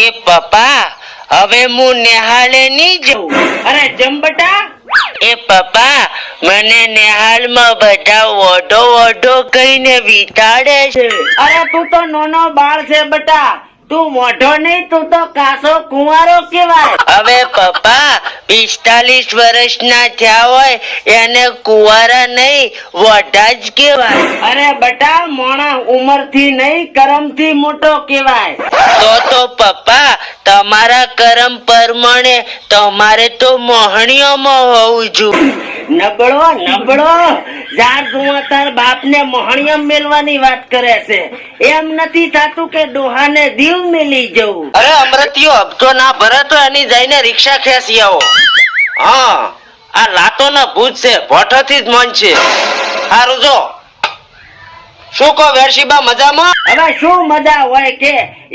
એ પપ્પા હવે હું નેહાળે નહીં જઉં. અરે જમ બેટા. એ પપ્પા મને નેહાળમાં બધા ઓઢો ઓઢો કહીને વિતાડે છે. અરે તું તો નાનો બાળ છે બેટા, તું મોઢો નહીં, તું તો કાસો કુંવારો કેવાય. હવે પપ્પા 45 વર્ષના થયા હોય એને કુંવારા નહીં વોઢા જ કહેવાય. અરે બેટા મોણા ઉંમર થી નહીં કરમ થી મોટો કેવાય. તો પપ્પા તમારા કરમ પ્રમાણે તમારે તો મોહણીઓમાં હોવું જોઈએ. નબળો જાર તું તાર બાપ ને મોહણીયમ મેલવાની વાત કરે છે. એમ નથી થાતું કે ડોહાને દીવ મેલી જવું. અરે અમરતીયો હપ્તો ના ભરે તો એની જઈને રિક્ષા ખેંચી આવો. હા આ લાતો ના ભૂત છે, ભોઠોથી જ મન છે. સારું જો શું કહો વેરશીબા મજામાં? હવે શું મજા હોય કે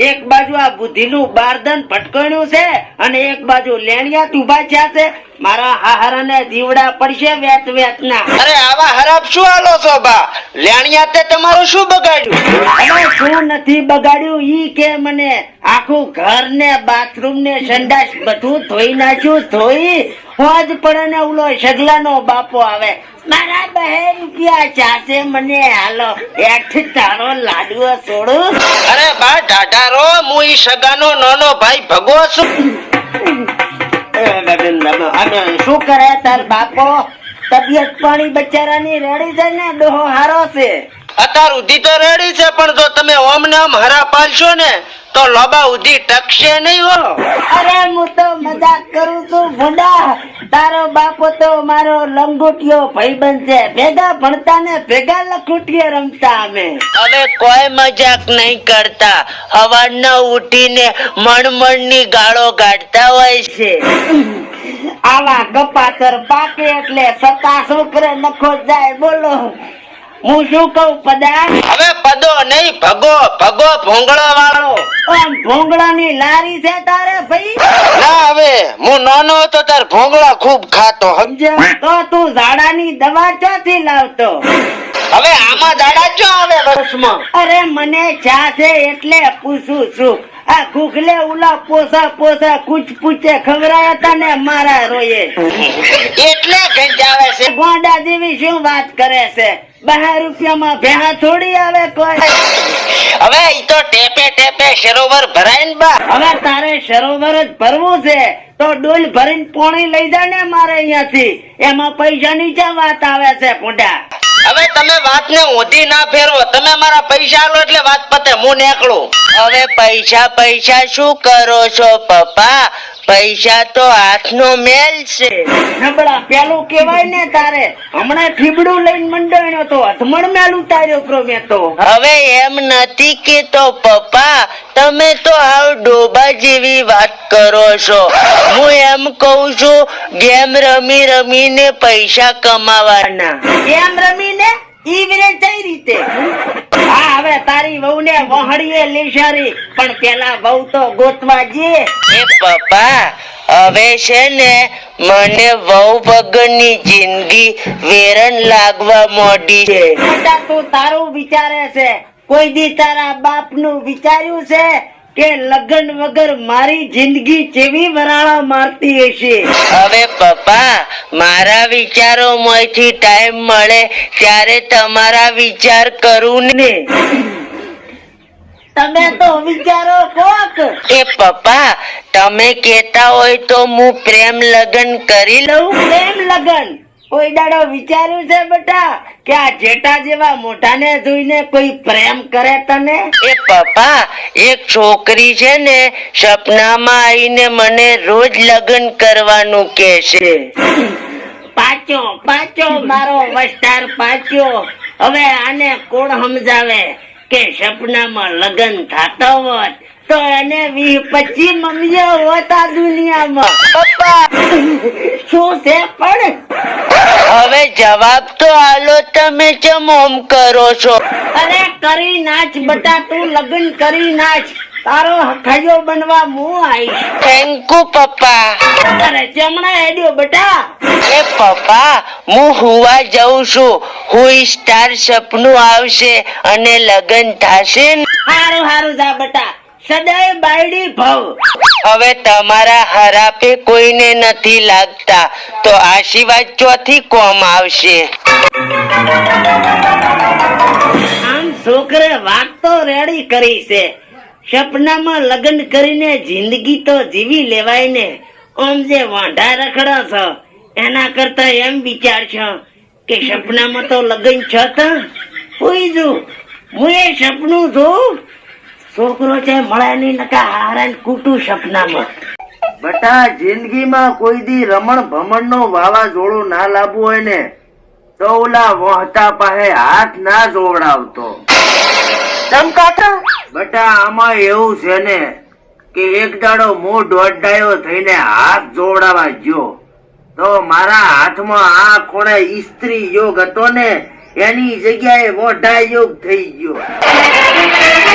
એક બાજુ આ બુદ્ધિનું બારદન ભટકણ્યું છે અને એક બાજુ લેણિયા ઊભા થયા છે. મારા હાહારાને જીવડા પડશે વેત વેતના. અરે આવા હરાબ શું હાલો છો બા? લેણિયા તે તમારું શું બગાડ્યું? હવે શું નથી બગાડ્યું ઈ કે મને. આખું ઘર ને બાથરૂમ ને સંડાસ બધું ધોઈ નાખ્યું. ધોઈ હોજ પડે ને ઓલો સગલાનો બાપો આવે, મારા 2 રૂપિયા ચાસે મને હાલો એઠ તારો લાડવો છોડું. અરે બા ઢાઢારો હું ઈ સગાનો નાનો ભાઈ ભગવો છું. શું કરે તાર બાપો? તબિયત પાણી બચારાની રેડી છે ને? ડોહો હારો છે? અત્યાર ઉધી તો રેડી છે, પણ જો તમે ઓમ ને આમ હરા પાલશો ને તો લોબા ઉધી ટકશે નહીં હો. અરે હું તો મજાક કરું છું ભૂંડા. તારો બાપો તો મારો લંગોટિયો ભાઈબંધ છે. ભેગા ભણતા ને ભેગા લખોટીએ રમતા અમે. હવે કોઈ મજાક નહીં કરતા. હવારના ઉઠીને મણમણની ગાળો કાઢતા હોય છે. આવા ગપાતર પાકે એટલે સતા છોકરે નખો જાય. બોલો હું શું કઉ પદા? હવે પદો નહીં ભગો ભગો ભોંગળો વાળો. આમ ભોંગળાની લારી છે તારે ભાઈ? ના હવે હું નાનો હતો તાર ભોંગળા ખૂબ ખાતો સમજે. તો તું ઝાડાની દવા ક્યાંથી લાવતો? હવે આમાં દાડા ચો આવે વર્ષમાં? અરે મને ચા છે એટલે પૂછું છું. આ ગુગલે ઉલા પોસા કુચ પૂછે ખવરાયા તા ને મારા રોયે એટલે ગંજાવે છે. ગોંડા જેવી શું વાત કરે છે? 2 રૂપિયામાં ભેહા થોડી આવે કોઈ. હવે ઈ તો ટેપે ટેપે સરોવર ભરાય ને બા. હવે તારે સરોવર જ ભરવું છે તો ડોલ ભરીને પોણી લઈ જા ને મારે અહીંયાથી. એમાં પૈસાની ક્યાં વાત આવે છે ભૂંડા? હવે તમે વાત ને ઊંધી ના ફેરવો. તમે મારા પૈસા આલો એટલે વાત પતે, હું નીકળું. હવે પૈસા શું કરો છો પપ્પા? પૈસા તો હાથનો મેલ છે. નબળા પેલું કેવાય ને તારે. હમણાં ઠીબડું લઈને મંડાણ્યો તો હથમણ મેલ ઉતાર્યો પ્રો મેં તો. હવે એમ નથી કેતો પપ્પા, તમે તો હાવ ડોબા જેવી વાત કરો છો. હું એમ કહું છું ગેમ રમી રમીને પૈસા કમાવાના. એમ રમીને ઈ વિરે કઈ રીતે? હા હવે તારી વહુ ને વહડીએ લેશારી, પણ પેલા વહુ તો ગોતવા જે. એ પપ્પા હવે છે ને મને વહુ વગરની જિંદગી વેરણ લાગવા મોડી છે. બેટા તું તારું વિચારે છે, કોઈ દી તારા બાપ નું વિચાર્યું છે કે લગ્ન વગર મારી જિંદગી કેવી વરાળા મારતી હશે? હવે પપ્પા મારા વિચારો માંથી ટાઈમ મળે ત્યારે તમારા વિચાર કરું ને. તમે તો વિચારો કોક. એ પપ્પા તમે કેતા હોય તો હું પ્રેમ લગન કરી લઉં. પ્રેમ લગન કોઈ દાડો વિચાર્યું છે બેટા કે આ જેઠા જેવા મોઢાને જોઈને કોઈ પ્રેમ કરે તને? એ પપ્પા એક છોકરી છે ને સપનામાં આવીને મને રોજ લગન કરવાનું કે છે. પાચો મારો વસ્તાર પાચો. હવે આને કોણ સમજાવે કે સપનામાં લગન થતા હોત તો એને 20-25 મમ્મીઓ હોત આ દુનિયામાં. પપ્પા શું છે પણ? હવે જવાબ તો આલો, તમે કેમ ઓમ કરો છો? અરે કરી નાચ બટા, તું લગન કરી નાચ. તારો હખાયો બનવા હું આવીશ. થેન્ક યુ પપ્પા. અરે ચમણા હેડ્યો બેટા. એ પપ્પા હું હુવા જઉં છું. હું સ્ટાર સપનું આવશે અને લગન થશે ને. હારું જા બેટા. સદાય બાયડી ભવ. હવે તમારા હરાપે કોઈને નથી લાગતા તો આશીર્વાદ ચોથી કોમ આવશે. આમ છોકરે વાત તો રેડી કરી છે. સપનામાં લગ્ન કરીને જિંદગી તો જીવી લેવાય ને. આમ જે વાંઢા રખડો છો એના કરતા એમ વિચારશો કે સપનામાં તો લગ્ન છતાં હોઈ જો હું એ સપનું છું. છોકરો છે મળે નહીં નકા હારાન કૂટું સપનામાં. બટા જિંદગીમાં કોઈ દી રમણ ભમણ નો વાવાઝોડું ના લાવવું હોય ને તો ઓલા વહતા પાસે હાથ ના જોવડાવતો. બટા આમાં એવું છે ને કે એક દાડો હું દોઢાયો થઈને હાથ જોવડાવવા ગયો તો મારા હાથમાં આ ખૂણે ઈસ્ત્રી યોગ હતો ને એની જગ્યાએ મોઢા યોગ થઈ ગયો.